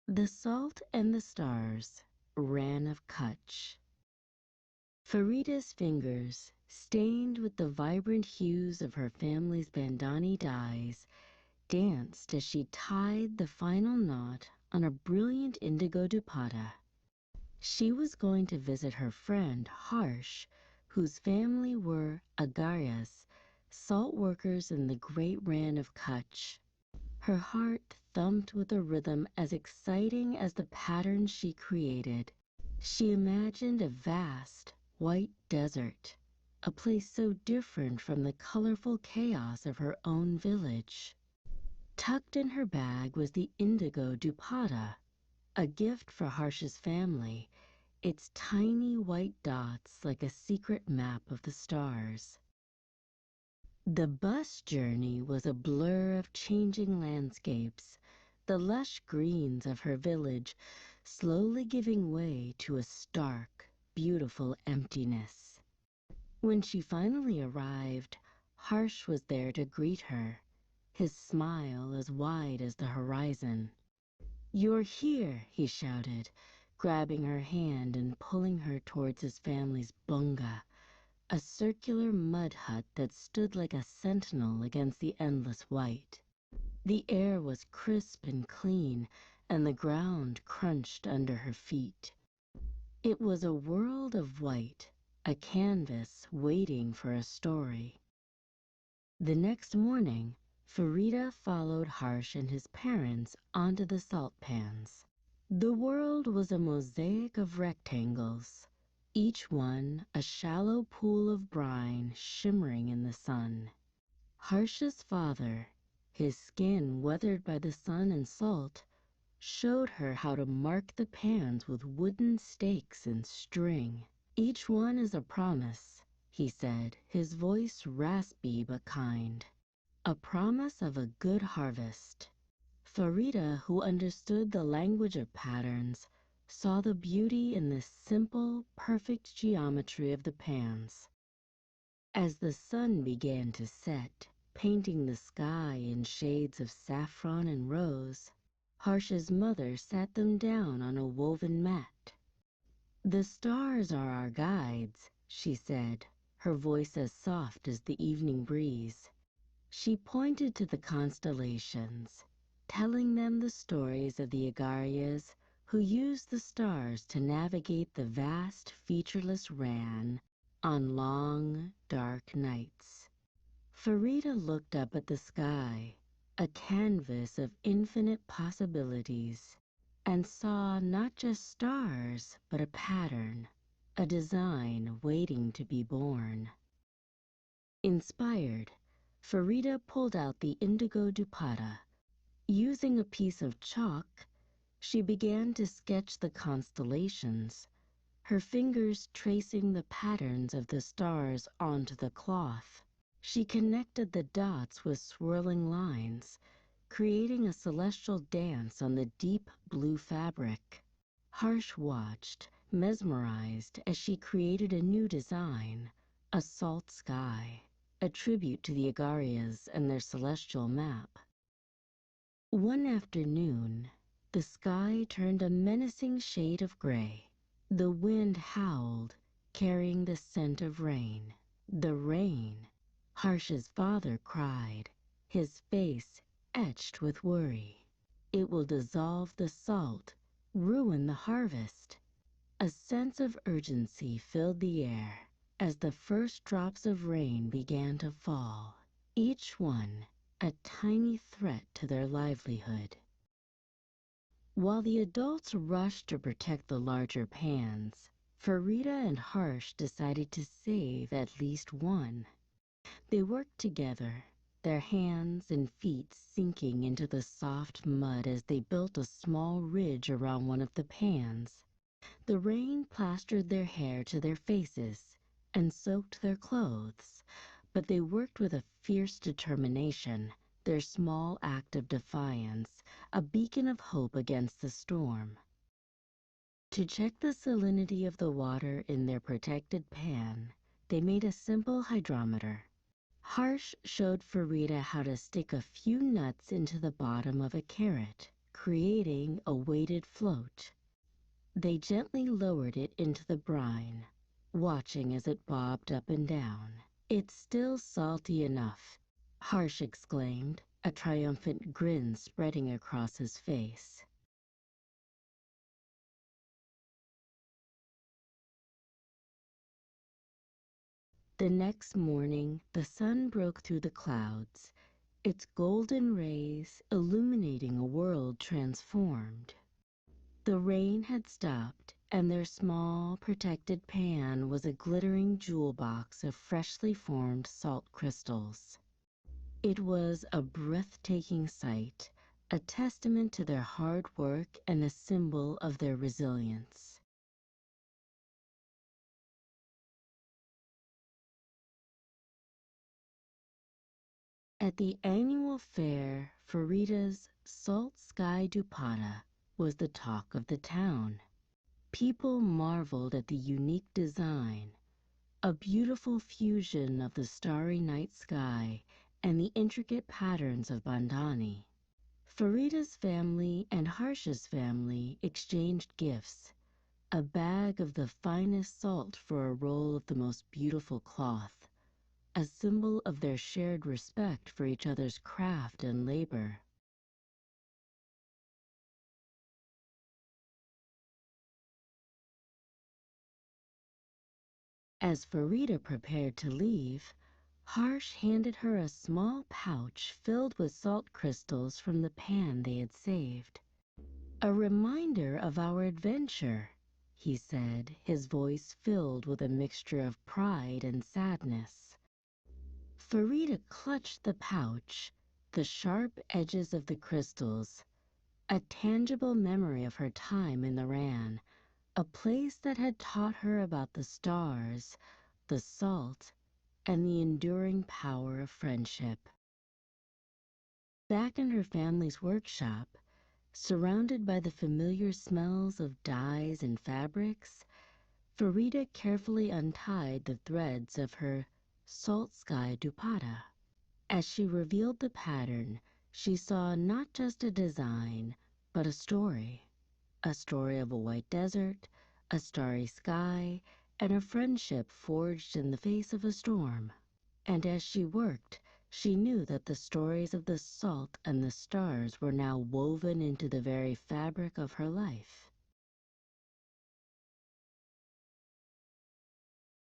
The Salt and the Stars, Rann of Kutch. Farida's fingers, stained with the vibrant hues of her family's bandhani dyes, danced as she tied the final knot on a brilliant indigo dupatta. She was going to visit her friend Harsh, whose family were Agaryas, salt workers in the great Rann of Kutch. Her heart thumped with a rhythm as exciting as the patterns she created. She imagined a vast, white desert, a place so different from the colorful chaos of her own village. Tucked in her bag was the indigo dupatta, a gift for Harsh's family, its tiny white dots like a secret map of the stars. The bus journey was a blur of changing landscapes, the lush greens of her village slowly giving way to a stark, beautiful emptiness. When she finally arrived, Harsh was there to greet her, his smile as wide as the horizon. "You're here," he shouted, grabbing her hand and pulling her towards his family's bunga, a circular mud hut that stood like a sentinel against the endless white. The air was crisp and clean, and the ground crunched under her feet. It was a world of white, a canvas waiting for a story. The next morning, Farida followed Harsh and his parents onto the salt pans. The world was a mosaic of rectangles, each one a shallow pool of brine shimmering in the sun. Harsh's father, his skin weathered by the sun and salt, showed her how to mark the pans with wooden stakes and string. "Each one is a promise," he said, his voice raspy but kind. "A promise of a good harvest." Farida, who understood the language of patterns, saw the beauty in the simple, perfect geometry of the pans. As the sun began to set, painting the sky in shades of saffron and rose, Harsh's mother sat them down on a woven mat. "The stars are our guides," she said, her voice as soft as the evening breeze. She pointed to the constellations, telling them the stories of the Agaryas who used the stars to navigate the vast, featureless Rann on long, dark nights. Farida looked up at the sky, a canvas of infinite possibilities, and saw not just stars, but a pattern, a design waiting to be born. Inspired, Farida pulled out the indigo dupatta. Using a piece of chalk, she began to sketch the constellations, her fingers tracing the patterns of the stars onto the cloth. She connected the dots with swirling lines, creating a celestial dance on the deep blue fabric. Harsh watched, mesmerized, as she created a new design, a salt sky, a tribute to the Agaryas and their celestial map. One afternoon, the sky turned a menacing shade of gray. The wind howled, carrying the scent of rain. The rain! Harsh's father cried, his face etched with worry. "It will dissolve the salt, ruin the harvest." A sense of urgency filled the air as the first drops of rain began to fall, each one a tiny threat to their livelihood. While the adults rushed to protect the larger pans, Farida and Harsh decided to save at least one. They worked together, their hands and feet sinking into the soft mud as they built a small ridge around one of the pans. The rain plastered their hair to their faces and soaked their clothes, but they worked with a fierce determination, their small act of defiance, a beacon of hope against the storm. To check the salinity of the water in their protected pan, they made a simple hydrometer. Harsh showed Farida how to stick a few nuts into the bottom of a carrot, creating a weighted float. They gently lowered it into the brine, watching as it bobbed up and down. "It's still salty enough," Harsh exclaimed, a triumphant grin spreading across his face. The next morning the sun broke through the clouds, its golden rays illuminating a world transformed. The rain had stopped, and their small, protected pan was a glittering jewel box of freshly formed salt crystals. It was a breathtaking sight, a testament to their hard work and a symbol of their resilience. At the annual fair, Farida's Salt Sky Dupatta was the talk of the town. People marveled at the unique design, a beautiful fusion of the starry night sky and the intricate patterns of bandhani. Farida's family and Harsh's family exchanged gifts, a bag of the finest salt for a roll of the most beautiful cloth, a symbol of their shared respect for each other's craft and labor. As Farida prepared to leave, Harsh handed her a small pouch filled with salt crystals from the pan they had saved. "A reminder of our adventure," he said, his voice filled with a mixture of pride and sadness. Farida clutched the pouch, the sharp edges of the crystals, a tangible memory of her time in the Rann, a place that had taught her about the stars, the salt, and the enduring power of friendship. Back in her family's workshop, surrounded by the familiar smells of dyes and fabrics, Farida carefully untied the threads of her salt sky dupatta. As she revealed the pattern, she saw not just a design, but a story of a white desert, a starry sky, and a friendship forged in the face of a storm. And as she worked, she knew that the stories of the salt and the stars were now woven into the very fabric of her life.